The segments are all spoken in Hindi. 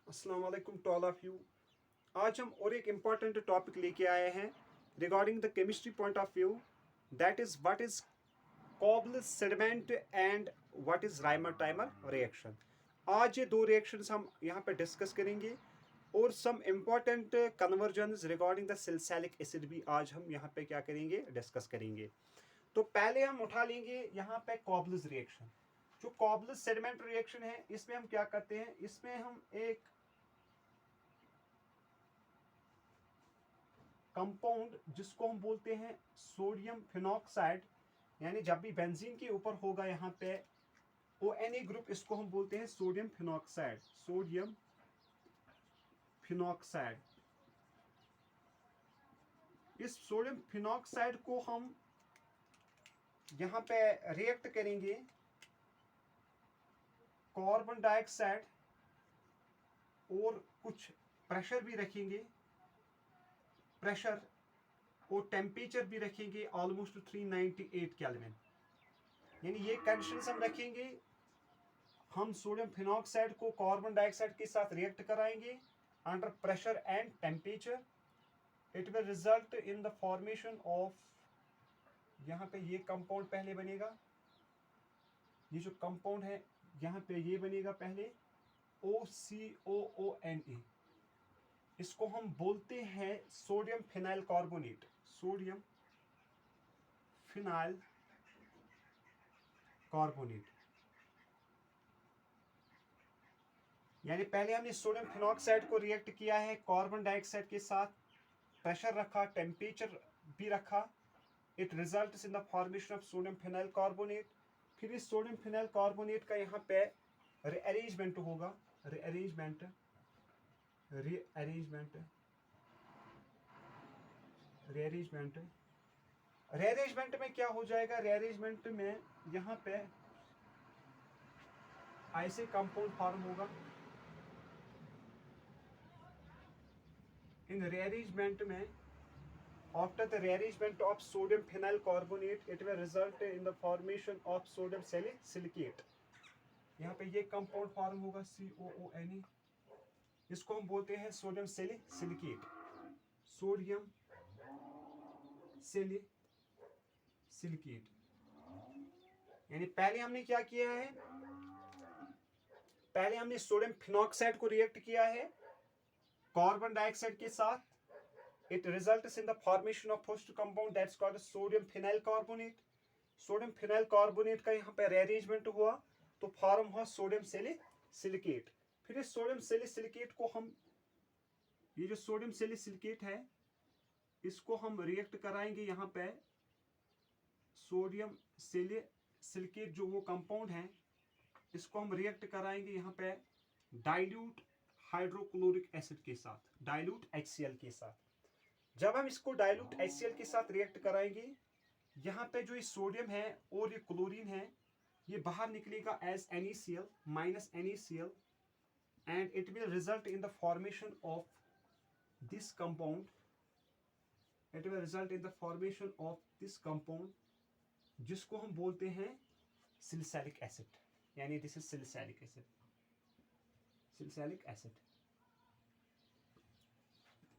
अस्सलाम वालेकुम टू ऑल ऑफ यू। आज हम और एक इम्पॉर्टेंट टॉपिक लेके आए हैं regarding the chemistry point of view, that is what is cobble sediment and what is Rymer timer reaction. आज ये दो रिएक्शंस हम यहाँ पे डिस्कस करेंगे और some important conversions regarding the salicylic acid भी आज हम यहाँ पे क्या करेंगे, डिस्कस करेंगे। तो पहले हम उठा लेंगे यहाँ पे कॉबल्स रिएक्शन। जो कॉबल्स सेडिमेंट रिएक्शन है इसमें हम क्या करते हैं, इसमें हम एक कंपाउंड जिसको हम बोलते हैं सोडियम फिनॉक्साइड, यानी जब भी बेंजीन के ऊपर होगा यहाँ पे ONA ग्रुप, इसको हम बोलते हैं सोडियम फिनॉक्साइड। सोडियम फिनॉक्साइड, इस सोडियम फिनॉक्साइड को हम यहाँ पे रिएक्ट करेंगे कार्बन डाइऑक्साइड और कुछ प्रेशर भी रखेंगे, प्रेशर और टेम्परेचर भी रखेंगे ऑलमोस्ट 398 केल्विन। यानी ये कंडीशंस हम रखेंगे। हम सोडियम फिनॉक्साइड को कार्बन डाइऑक्साइड के साथ रिएक्ट कराएंगे under pressure and temperature. It will result in the formation of, यहाँ पे ये कंपाउंड पहले बनेगा, ये जो कंपाउंड है यहाँ पे ये बनेगा पहले OCOONA। इसको हम बोलते हैं sodium phenyl carbonate. Sodium phenyl carbonate, यानी पहले हमने सोडियम फिनॉक्साइड को रिएक्ट किया है कार्बन डाइऑक्साइड के साथ, प्रेशर रखा, टेम्परेचर भी रखा। It results in the formation of sodium phenyl carbonate. फिर इस सोडियम फिनाइल कार्बोनेट का यहाँ पे रीअरेंजमेंट होगा, रीअरेंजमेंट रीअरेंजमेंट रीअरेंजमेंट रीअरेंजमेंट में क्या हो जाएगा, रीअरेंजमेंट में यहाँ पे ऐसे कंपाउंड फॉर्म होगा। इन रीअरेंजमेंट में, after the rearrangement of sodium phenyl carbonate, it will result in the formation of sodium silicate। यहाँ पे ये कंपाउंड फॉर्म होगा COONA, इसको हम बोलते हैं सोडियम सिलिकेट। सोडियम सिलिकेट, यानी पहले हमने क्या किया है, पहले हमने सोडियम फिनॉक्साइड को रिएक्ट किया है कार्बन डाइऑक्साइड के साथ। It results in the formation of first compound that's called sodium phenyl carbonate। Sodium phenyl carbonate का यहाँ पे rearrangement हुआ तो फॉर्म हुआ सोडियम सिलिकेट। फिर इस सोडियम सिलिकेट को हम, ये जो सोडियम सिलिकेट है इसको हम रिएक्ट कराएंगे यहाँ पे सोडियम सिलिकेट जो वो कंपाउंड है, इसको हम रिएक्ट कराएंगे यहाँ पे डाइल्यूट हाइड्रोक्लोरिक एसिड के साथ, डाइल्यूट HCl के साथ। जब हम इसको डाइल्यूट HCl के साथ रिएक्ट कराएंगे, यहाँ पे जो ये सोडियम है और ये क्लोरीन है ये बाहर निकलेगा as NaCl minus NaCl, and it will result in the formation of this compound. It will result in the formation of this compound जिसको हम बोलते हैं सैलिसिलिक एसिड, यानी this is salicylic acid. Salicylic acid,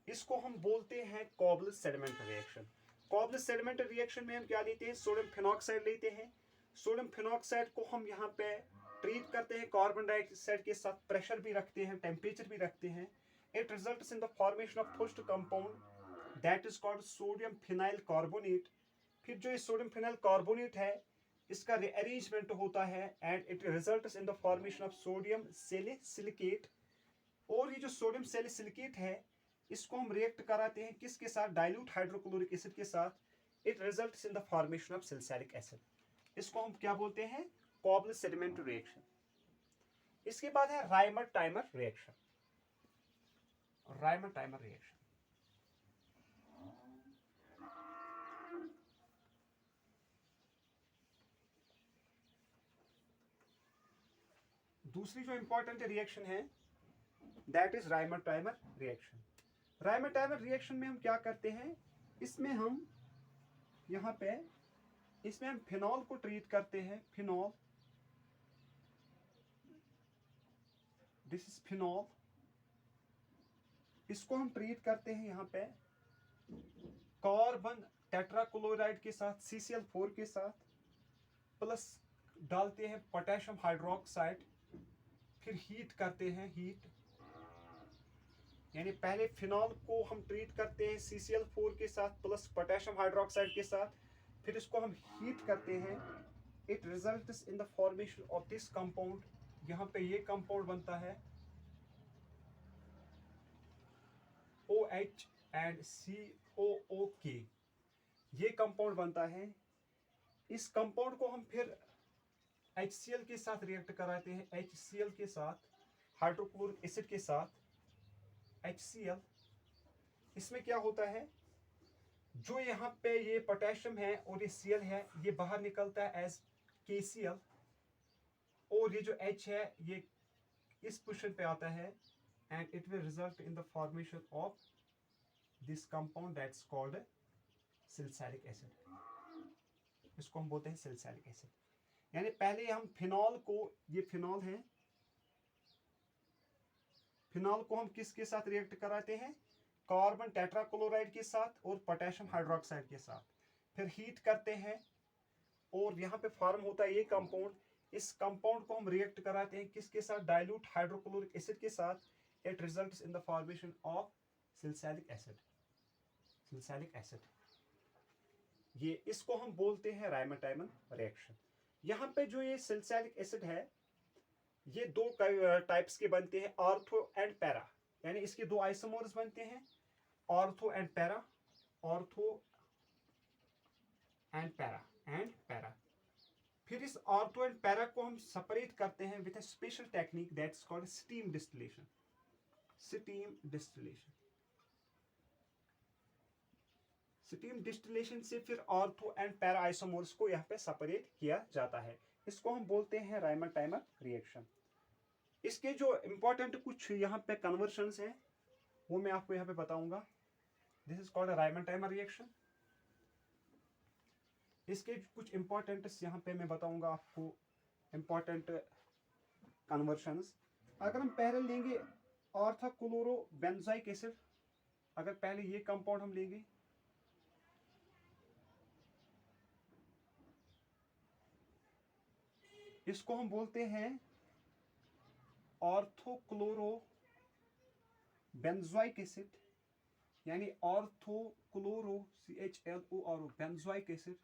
इसको हम बोलते हैं कॉबल सेडिमेंट रिएक्शन। कॉबल सेडिमेंट रिएक्शन में हम क्या लेते हैं, सोडियम फिनॉक्साइड लेते हैं। सोडियम फिनॉक्साइड को हम यहाँ पे ट्रीट करते हैं कार्बन डाइऑक्साइड के साथ, प्रेशर भी रखते हैं, टेम्परेचर भी रखते हैं। It results in the formation of first compound that is called sodium phenyl carbonate. फिर जो ये सोडियम फिनाइल कार्बोनेट है इसका रीअरेंजमेंट होता है and it results in the formation of sodium silicate. और ये जो सोडियम सिलिकेट है इसको हम रिएक्ट कराते हैं किसके साथ, डाइल्यूट हाइड्रोक्लोरिक एसिड के साथ। It results in the formation of salicylic acid. इसको हम क्या बोलते हैं, कॉबल सेडिमेंट रिएक्शन। इसके बाद है Rymer timer reaction. Rymer timer reaction, दूसरी जो इंपॉर्टेंट रिएक्शन है that is Rymer timer reaction. Rymer timer reaction में हम क्या करते हैं, इसमें हम यहाँ पे, इसमें हम फिनॉल को ट्रीट करते हैं। फिनॉल, दिस इज फिनॉल, इसको हम ट्रीट करते हैं यहाँ पे कार्बन टेट्राक्लोराइड के साथ CCl4 के साथ, प्लस डालते हैं पोटेशियम हाइड्रोक्साइड, फिर हीट करते हैं, हीट यानी पहले फिनॉल को हम ट्रीट करते हैं CCl4 के साथ प्लस पोटेशियम हाइड्रोक्साइड के साथ, फिर इसको हम हीट करते हैं, it results in the formation of this compound. यहाँ पे ये कंपाउंड बनता है OH एंड COOK, ये कंपाउंड बनता है। इस कंपाउंड को हम फिर HCl के साथ रिएक्ट कराते हैं, HCl के साथ, हाइड्रोक्लोरिक एसिड के साथ HCl। इसमें क्या होता है, जो यहाँ पे ये पोटेशियम है और ये Cl है, ये बाहर निकलता है एज KCl, और ये जो H है ये इस पोजीशन पे आता है, and it will result in the formation of this compound that's called sulphuric acid. इसको हम बोलते हैं सल्फ्यूरिक एसिड। यानी पहले हम फिनॉल को, ये फिनॉल है, फिनॉल को हम किसके साथ रिएक्ट कराते हैं, कार्बन टेट्राक्लोराइड के साथ और पोटेशियम हाइड्रोक्साइड के साथ, फिर हीट करते हैं और यहाँ पे फॉर्म होता है ये कंपाउंड। इस कंपाउंड को हम रिएक्ट कराते हैं किसके साथ, डाइल्यूट हाइड्रोक्लोरिक एसिड के साथ, it results in the formation of sulphuric acid, sulphuric acid. ये इसको हम बोलते हैं रायमंड-टाइमन रिएक्शन। यहाँ पे जो ये सल्फ्यूरिक एसिड है, ये दो टाइप्स के बनते हैं, ऑर्थो एंड पैरा, यानी इसके दो आइसोमर्स बनते हैं, ortho and para, ortho and para. फिर इस ऑर्थो एंड पैरा को हम सेपरेट करते हैं with a special technique that's called steam distillation, steam distillation. Steam distillation से फिर ऑर्थो एंड पैरा आइसोमर्स को यहाँ पे सेपरेट किया जाता है। इसको हम बोलते हैं रायमंड-टाइमन रिएक्शन। इसके जो इंपॉर्टेंट कुछ यहाँ पे कन्वर्शंस हैं वो मैं आपको यहाँ पे बताऊंगा। This is called रायमंड-टाइमन reaction. इसके कुछ इंपॉर्टेंट यहाँ पे मैं बताऊंगा आपको, इंपॉर्टेंट कन्वर्शंस। अगर हम पहले लेंगे ऑर्थोक्लोरोबेंजोइक एसिड, अगर पहले ये कंपाउंड हम लेंगे, इसको हम बोलते हैं ऑर्थोक्लोरोबेंजोइक एसिड, यानी ऑर्थोक्लोरो CHLORO बेंजोइक एसिड।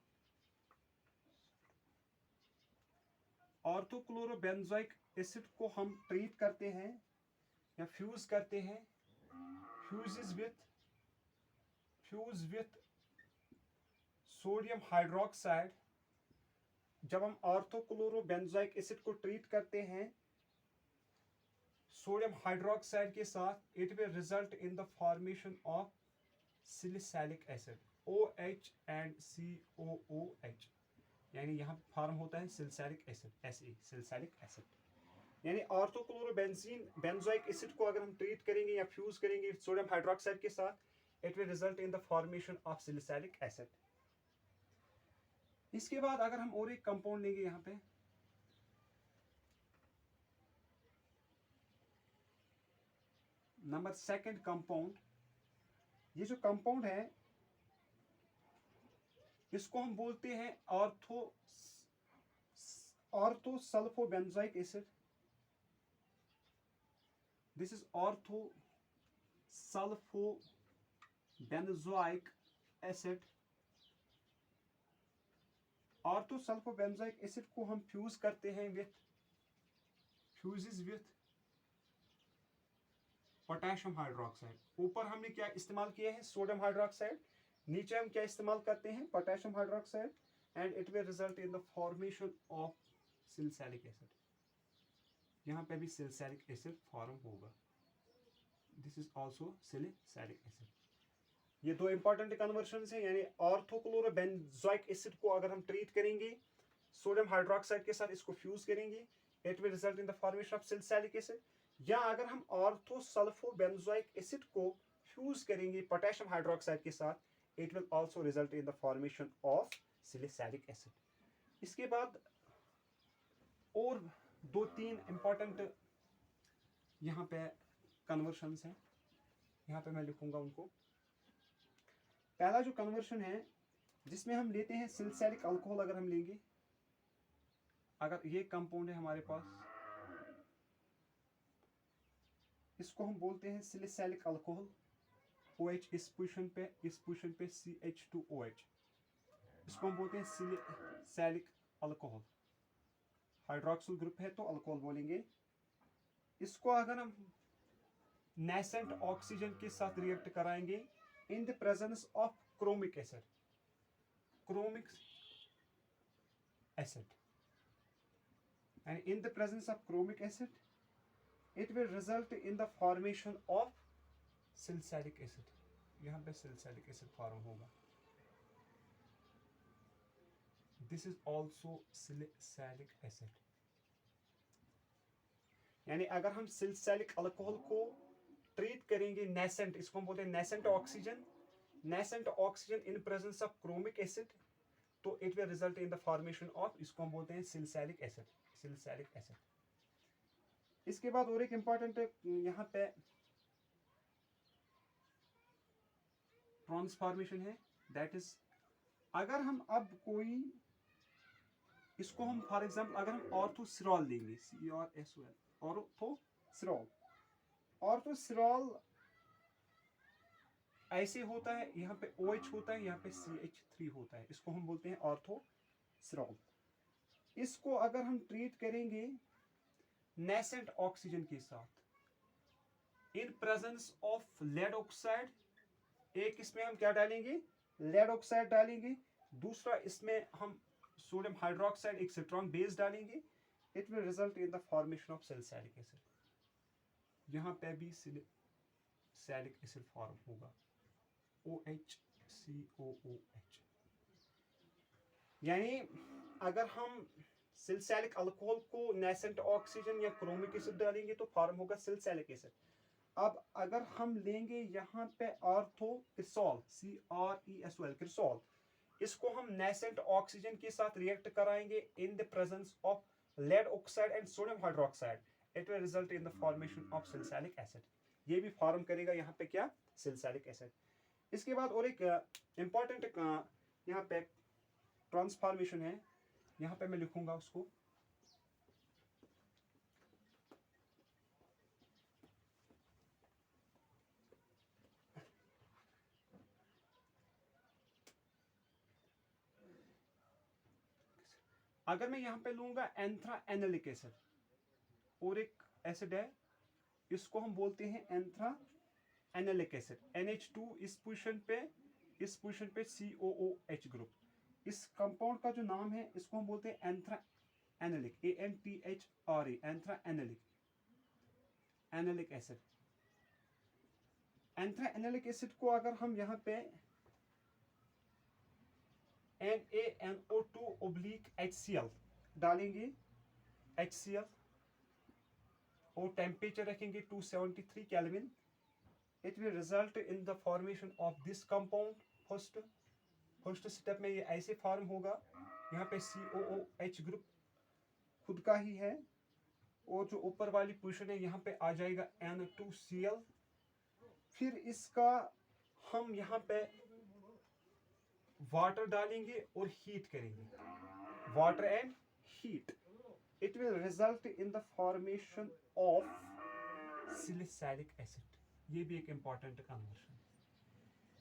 ऑर्थोक्लोरोबेंजोइक एसिड को हम ट्रीट करते हैं या फ्यूज करते हैं, फ्यूज विथ सोडियम हाइड्रोक्साइड। जब हम ऑर्थोक्लोरोबेंजोइक एसिड को ट्रीट करते हैं सोडियम हाइड्रोक्साइड के साथ, it will result in the formation of salicylic acid, OH and COOH, यानी यहाँ फॉर्म होता है सल्फ्यूरिक एसिड, सल्फ्यूरिक एसिड। यानी ऑर्थोक्लोरोबेंजोइक एसिड को अगर हम ट्रीट करेंगे या फ्यूज करेंगे सोडियम हाइड्रोक्साइड के साथ, it will result in the formation of sulphuric acid. इसके बाद अगर हम और एक कंपाउंड लेंगे यहाँ पे, नंबर सेकंड कंपाउंड, ये जो कंपाउंड है इसको हम बोलते हैं orthosulfobenzoic acid. This is orthosulfobenzoic acid. Orthosulfobenzoic acid को हम फ्यूज करते हैं विथ पोटेशियम हाइड्रोक्साइड। ऊपर हमने क्या इस्तेमाल किया है, सोडियम हाइड्रोक्साइड, नीचे हम क्या इस्तेमाल करते हैं, potassium hydroxide, and it will result in the formation of sulphuric acid. यहाँ पे भी सल्फ्यूरिक एसिड फॉर्म होगा। This is also sulphuric acid. ये दो इंपॉर्टेंट कन्वर्शंस हैं, यानी ऑर्थोक्लोरोबेंजोइक एसिड को अगर हम ट्रीट करेंगे सोडियम हाइड्रोक्साइड के साथ, इसको फ्यूज करेंगे, it will result in the formation of sulphuric acid. या अगर हम ऑर्थोसल्फोबेंजोइक एसिड को फ्यूज करेंगे पोटेशियम हाइड्रोक्साइड के साथ, it will also result in the formation of sulphuric acid. इसके बाद और दो तीन इंपॉर्टेंट यहाँ पे कन्वर्शंस हैं। यहाँ पे मैं लिखूंगा उनको। पहला जो कन्वर्शन है जिसमें हम लेते हैं सिलिसैलिक अल्कोहल, अगर हम लेंगे, अगर ये कंपाउंड है हमारे पास, इसको हम बोलते हैं सिलिसैलिक अल्कोहल। OH इस पोजीशन पे CH2OH, इसको हम बोलते हैं सिलिसैलिक अल्कोहल। हाइड्रोक्सिल ग्रुप है तो अल्कोहल बोलेंगे। इसको अगर हम नेसेंट ऑक्सीजन के साथ रिएक्ट कराएंगे in the presence of chromic acid, and in the presence of chromic acid it will result in the formation of salicylic acid। यहाँ पे salicylic acid फॉर्म होगा। this is also salicylic acid। यानी अगर हम salicylic अल्कोहल को ट्रीट करेंगे नेसेंट, इसको हम बोलते हैं nascent oxygen in presence of chromic acid, तो it will result in the formation of, इसको हम बोलते हैं सिलिसैलिक एसिड। इसके बाद और एक इंपॉर्टेंट यहाँ पे ट्रांसफॉर्मेशन है, दैट इज अगर हम अब कोई, इसको हम फॉर एग्जांपल अगर हम ऑर्थोसिरॉल लेंगे, CORSOL, ऑर्थोसिरॉल ऐसे होता है, यहाँ पे OH होता है, यहाँ पे CH3 होता है, इसको हम बोलते हैं ऑर्थोसिरॉल। इसको अगर हम ट्रीट करेंगे नेसेंट ऑक्सीजन के साथ in presence of lead oxide, एक इसमें हम क्या डालेंगे, लेड ऑक्साइड डालेंगे, दूसरा इसमें हम सोडियम हाइड्रोक्साइड एक स्ट्रॉन्ग बेस डालेंगे, it will result in the formation of salicylic acid. यहाँ पे भी सैलिक एसिड फॉर्म होगा, OHCOOH। यानी अगर हम सैलिसिलिक अल्कोहल को नेसेंट ऑक्सीजन या क्रोमिक एसिड डालेंगे तो फॉर्म होगा सैलिसिलिक एसिड। अब अगर हम लेंगे यहाँ पे ऑर्थोक्रिसॉल, CRESOL, क्रिसॉल, इसको हम नेसेंट ऑक्सीजन के साथ रिएक्ट कराएंगे in the presence of lead oxide and sodium hydroxide, it will result in the formation of salicylic acid. ये भी फॉर्म करेगा यहाँ पे क्या, सैलिसिलिक एसिड। इसके बाद और एक इंपॉर्टेंट यहाँ पे ट्रांसफॉर्मेशन है, यहाँ पे मैं लिखूंगा उसको, अगर मैं यहाँ पे लूंगा एंथ्रा एनालिक एसिड, और एक एसिड है इसको हम बोलते हैं एंथ्रा एनालिक एसिड, NH2 इस पोजीशन पे COOH ग्रुप, इस कंपाउंड का जो नाम है इसको हम बोलते हैं anthranilic, ANTHRA, anthranilic acid. Anthranilic acid को अगर हम यहाँ पे NaNO2/HCl डालेंगे, HCl, और टेम्परेचर रखेंगे 273 kelvin, it will result in the formation of this compound। First step में ये ऐसे फॉर्म होगा, यहाँ पे COOH ग्रुप खुद का ही है, और जो ऊपर वाली पोजीशन है यहाँ पे आ जाएगा N2Cl। फिर इसका हम यहाँ पे वाटर डालेंगे और हीट करेंगे, water and heat, it will result in the formation of salicylic acid। ये भी एक इंपॉर्टेंट कन्वर्शन,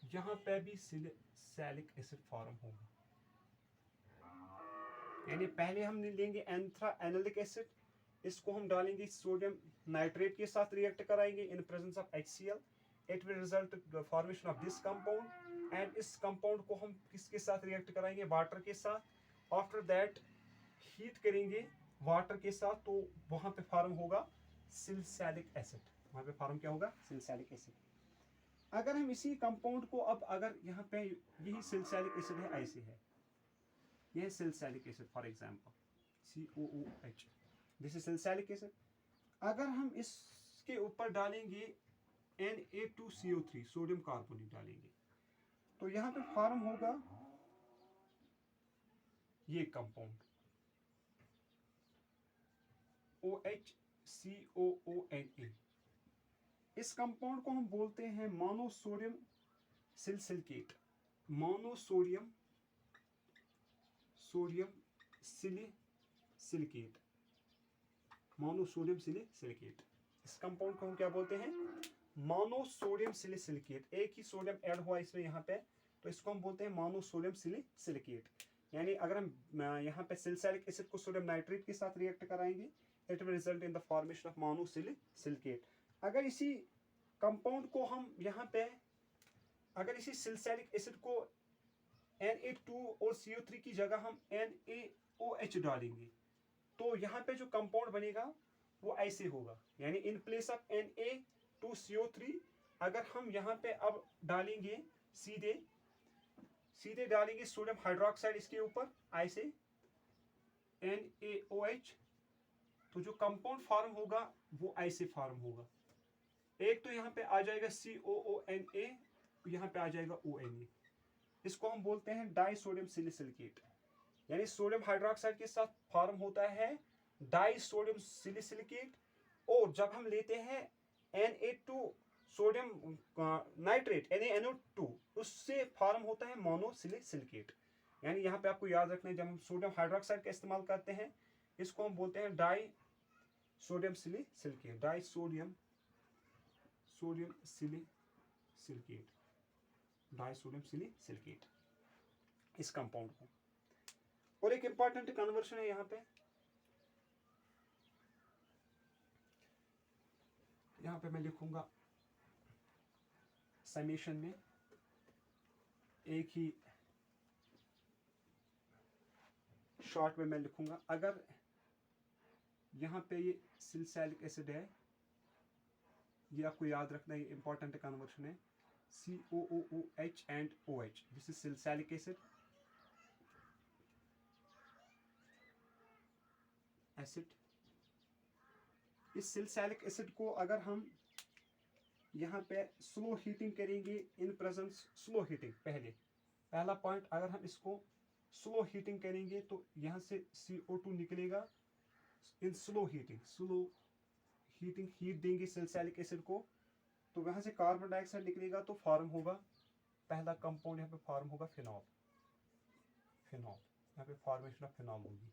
यहाँ पे भी सैलिसिलिक एसिड फॉर्म होगा। यानी पहले हम लेंगे एंथ्रा एनालिक एसिड, इसको हम डालेंगे सोडियम नाइट्रेट के साथ रिएक्ट कराएंगे इन presence of HCl, it will result the formation of this compound, and इस कंपाउंड को हम किसके साथ रिएक्ट कराएंगे, वाटर के साथ। आफ्टर दैट हीट करेंगे वाटर के साथ, तो वहां पे फॉर्म होगा सैलिसिलिक एसिड, वहां पे फॉर्म क्या होगा, सैलिसिलिक एसिड। अगर हम इसी कंपाउंड को अब अगर यहाँ पे यही सैलिसिलिक एसिड है, ऐसे है, यह salicylic acid for example COOH, this is salicylic acid. अगर हम इसके ऊपर डालेंगे Na2CO3, सोडियम कार्बोनेट डालेंगे, तो यहाँ पे फॉर्म होगा ये कंपाउंड OHCOONA। इस कंपाउंड को हम बोलते हैं मोनोसोडियम सिलिसिलिकेट, मोनोसोडियम सिलिसिलिकेट, मोनोसोडियम सिलिसिलिकेट। इस कंपाउंड को हम क्या बोलते हैं? मोनोसोडियम सिलिसिलिकेट। एक ही सोडियम ऐड हुआ इसमें यहाँ पे, तो इसको हम बोलते हैं मोनोसोडियम सिलिसिलिकेट। यानी अगर हम यहाँ पे सिलिसैलिक एसिड को सोडियम नाइट्रेट के साथ रिएक्ट कराएंगे, it will result in the formation of monosalicylate. अगर इसी कंपाउंड को हम यहाँ पे, अगर इसी सिलिसैलिक एसिड को Na2 और CO3 की जगह हम NaOH डालेंगे, तो यहाँ पे जो कंपाउंड बनेगा वो ऐसे होगा। यानी इन प्लेस ऑफ Na2CO3 अगर हम यहाँ पे अब डालेंगे सीधे डालेंगे सोडियम हाइड्रोक्साइड इसके ऊपर ऐसे NaOH, तो जो कंपाउंड फॉर्म होगा वो ऐसे फॉर्म होगा। एक तो यहाँ पे आ जाएगा COONA, यहाँ पे आ जाएगा ONA। इसको हम बोलते हैं डाइसोडियम सिलिसिलिकेट। यानी सोडियम हाइड्रोक्साइड के साथ फॉर्म होता है डाइसोडियम सिलिसिलिकेट, और जब हम लेते हैं Na2 सोडियम नाइट्रेट NaNO2, उससे फॉर्म होता है मोनोसिलिसिलिकेट। यानी यहाँ पे आपको याद रखना है, जब हम सोडियम हाइड्रोक्साइड का इस्तेमाल करते हैं, इसको हम बोलते हैं डाइसोडियम सिलिसिलिकेट, डाइसोडियम सिलिसिलिकेट, डाइसोडियम सिलिसिलिकेट इस कंपाउंड को। और एक इंपॉर्टेंट कन्वर्शन है यहाँ पे मैं लिखूंगा समेशन में, एक ही शॉर्ट में मैं लिखूंगा। अगर यहाँ पे ये सिलिसैलिक एसिड है, ये आपको याद रखना है, ये इंपॉर्टेंट कन्वर्शन है, COOH and OH, this is salicylic acid, इस सिलिसैलिक एसिड को अगर हम यहाँ पे स्लो हीटिंग करेंगे, इन प्रेजेंस स्लो हीटिंग, पहला पॉइंट, अगर हम इसको स्लो हीटिंग करेंगे तो यहाँ से CO2 निकलेगा। इन स्लो हीटिंग हीट देंगे सिलिसैलिक एसिड को, तो वहाँ से कार्बन डाइऑक्साइड निकलेगा, तो फॉर्म होगा पहला कंपाउंड, यहाँ पे फॉर्म होगा फिनॉल, यहाँ पे फॉर्मेशन ऑफ फिनॉल होगी।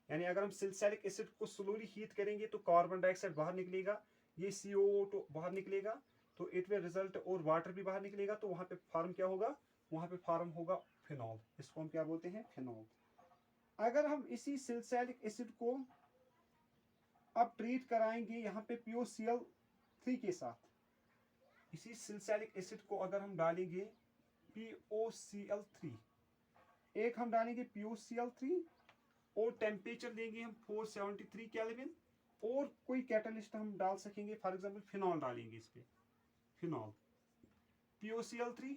यानी अगर हम सिलिसैलिक एसिड को स्लोली हीट करेंगे तो कार्बन डाइऑक्साइड बाहर निकलेगा, ये CO2 बाहर निकलेगा, तो इट विल रिजल्ट, और वाटर भी बाहर निकलेगा, तो वहाँ पे फॉर्म क्या होगा? वहाँ पे फॉर्म होगा फिनॉल। इसको हम क्या बोलते हैं? फिनॉल। अगर हम इसी सिलिसैलिक एसिड को अब ट्रीट कराएंगे यहाँ पे POCl3 के साथ, इसी सिलिसैलिक एसिड को अगर हम डालेंगे POCl3, एक हम डालेंगे POCl3 और टेम्परेचर देंगे हम 473 केल्विन, और कोई कैटलिस्ट हम डाल सकेंगे, फॉर एग्जांपल फिनॉल डालेंगे इस पे, phenol, POCl3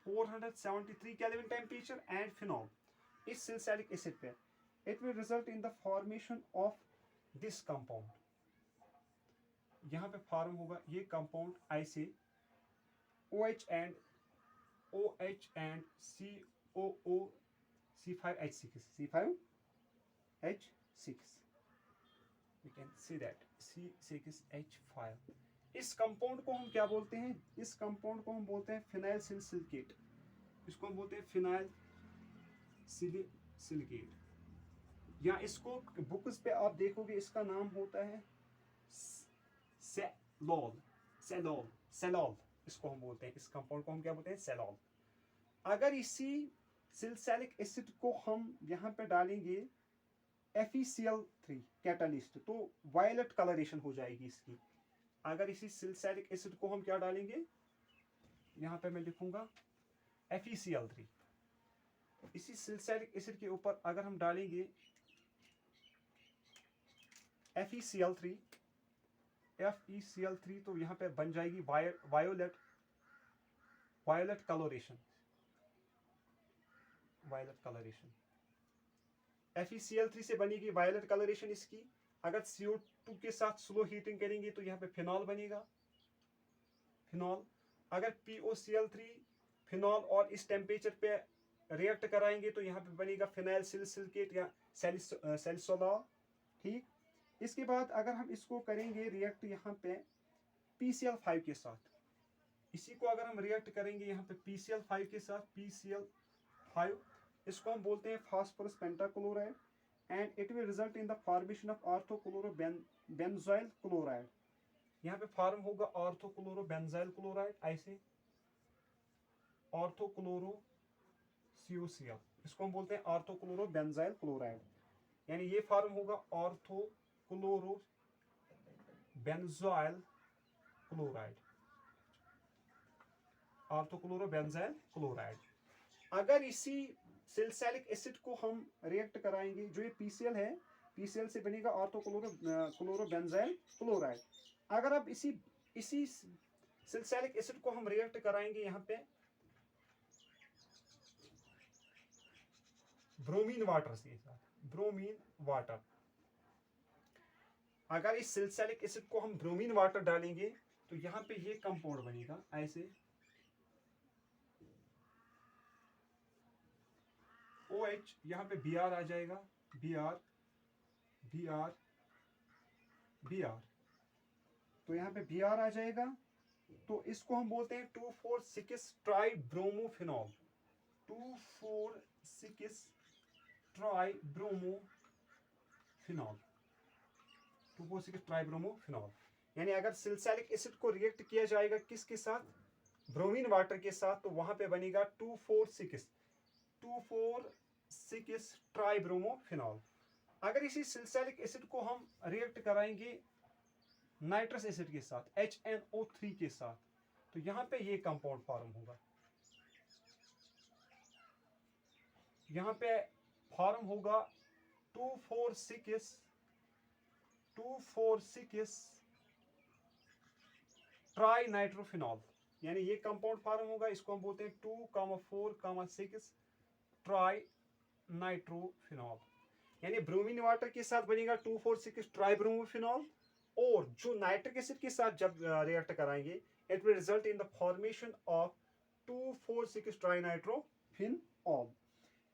473 kelvin temperature and phenol इस सिलिसैलिक एसिड पे, it will result in the formation of this compound. यहाँ पे फॉर्म होगा ये कंपाउंड ऐसे OH and C5H6, we can see that C6H5। इस कंपाउंड को हम क्या बोलते हैं? इस कंपाउंड को हम बोलते हैं फिनाइल सिलिसिलिकेट, इसको हम बोलते हैं फिनाइल सिलिसिलिकेट, या इसको बुक्स पे आप देखोगे इसका नाम होता है सेलॉल, इसको हम बोलते हैं, इस कंपाउंड को हम क्या बोलते हैं? सेलॉल। अगर इसी सिलिसैलिक एसिड को हम यहाँ पे डालेंगे FeCl3 कैटलिस्ट, तो वायलेट कलरेशन हो जाएगी इसकी। अगर इसी सिलिसैलिक एसिड को हम क्या डालेंगे, यहाँ पे मैं लिखूंगा FeCl3, इसी सिलिसैलिक एसिड के ऊपर अगर हम डालेंगे FeCl3, तो यहाँ पे बन जाएगी वायोलेट कलरेशन, FeCl3 से बनेगी वायलेट कलरेशन इसकी। अगर CO2 के साथ स्लो हीटिंग करेंगे तो यहाँ पे फिनॉल बनेगा, फिनॉल। अगर POCl3 फिनॉल और इस टेम्परेचर पे रिएक्ट कराएंगे तो यहाँ पे बनेगा फिनाइल सिलिसिलिकेट या सैलिसोलॉल, ठीक। इसके बाद अगर हम इसको करेंगे रिएक्ट यहाँ पे PCl5 के साथ, इसी को अगर हम रिएक्ट करेंगे यहाँ पे PCl5 के साथ, PCl5, इसको हम बोलते हैं phosphorus pentachloride, and it will result in the formation of orthochlorobenzoyl chloride. यहाँ पे फॉर्म होगा ऑर्थोक्लोरोबेंजोइल क्लोराइड, ऐसे ऑर्थोक्लोरो COCl, इसको हम बोलते हैं ऑर्थोक्लोरोबेंजोइल क्लोराइड, यानी ये फॉर्म होगा ऑर्थोक्लोरोबेंजोइल क्लोराइड, ऑर्थोक्लोरोबेंजोइल क्लोराइड। अगर इसी सैलिसिलिक एसिड को हम रिएक्ट कराएंगे, जो ये PCl है, PCl से बनेगा ऑर्थोक्लोरोबेंजोइल क्लोराइड। अगर अब इसी सैलिसिलिक एसिड को हम रिएक्ट कराएंगे यहाँ पे ब्रोमीन वाटर के साथ, ब्रोमीन वाटर, अगर इस सैलिसिलिक एसिड को हम ब्रोमीन वाटर डालेंगे तो यहाँ पे ये कंपाउंड बनेगा ऐसे OH, यहाँ पे Br आ जाएगा, Br, तो यहाँ पे Br आ जाएगा, तो इसको हम बोलते हैं 2,4,6 ट्राइब्रोमोफिनॉल, 2,4,6 ट्राइब्रोमोफिनॉल, 2,4,6 ट्राइब्रोमोफिनॉल। यानी अगर सैलिसिलिक एसिड को रिएक्ट किया जाएगा किसके साथ, ब्रोमीन वाटर के साथ, तो वहां पे बनेगा 2,4,6 ट्राइब्रोमोफिनॉल। अगर इसी सैलिसिलिक एसिड को हम रिएक्ट कराएंगे नाइट्रस एसिड के साथ, HNO3 के साथ, तो यहाँ पे ये कंपाउंड फॉर्म होगा, यहाँ पे फॉर्म होगा 2,4,6 ट्राइनाइट्रोफिनॉल, यानी ये कंपाउंड फॉर्म होगा, इसको हम बोलते हैं 2,4,6 ट्राइनाइट्रोफिनॉल। यानी ब्रोमीन वाटर के साथ बनेगा 2,4,6 ट्राइब्रोमोफिनॉल, और जो नाइट्रिक एसिड के साथ जब रिएक्ट कराएंगे it will result in the formation of 2,4,6 trinitrophenol.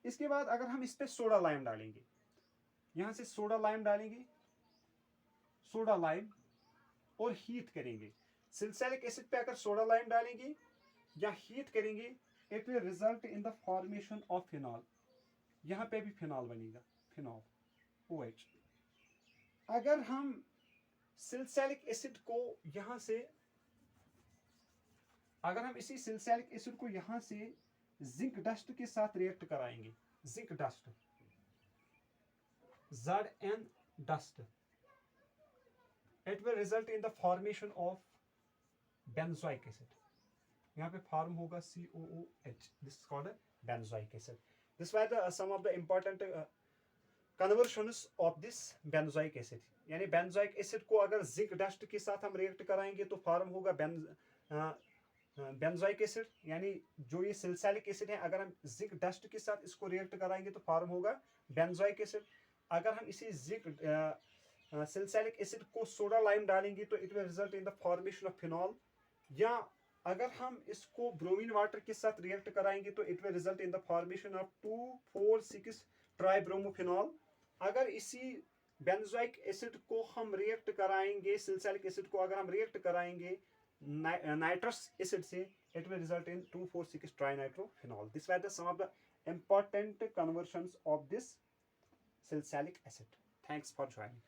इसके बाद अगर हम इस पे सोडा लाइम डालेंगे, यहां से सोडा लाइम डालेंगे, सोडा लाइम, और हीट करेंगे, सैलिसिलिक एसिड पे अगर सोडा लाइम डालेंगे या हीट करेंगे it will result in the formation of phenol, यहां पे भी फिनॉल बनेगा, फिनॉल OH। अगर हम सैलिसिलिक एसिड को यहां से, अगर हम इसी सैलिसिलिक एसिड को यहां से जिंक डस्ट के साथ रिएक्ट कराएंगे, zinc dust, Zn dust, it will result in the formation of benzoic acid, यहाँ पे फॉर्म होगा COOH, this is called a benzoic acid. This were the some of the important conversions of this benzoic acid. यानी benzoic acid को अगर जिंक डस्ट के साथ हम रिएक्ट कराएंगे तो फॉर्म होगा benzoic acid, यानी जो ये सैलिसिलिक एसिड है अगर हम जिंक डस्ट के साथ इसको रिएक्ट कराएंगे तो फॉर्म होगा benzoic acid। अगर हम इसी जिंक सैलिसिलिक एसिड को सोडा लाइम डालेंगे तो it will result in the formation of phenol, या अगर हम इसको ब्रोमीन वाटर के साथ रिएक्ट कराएंगे तो it will result in the formation of 2,4,6 tribromophenol. अगर इसी बेंजोइक एसिड को हम रिएक्ट कराएंगे, सैलिसिलिक एसिड को अगर हम रिएक्ट कराएंगे नाइट्रस एसिड से, it will result in 2,4,6 trinitrophenol. This were the some of the important conversions of this salicylic acid. Thanks for joining.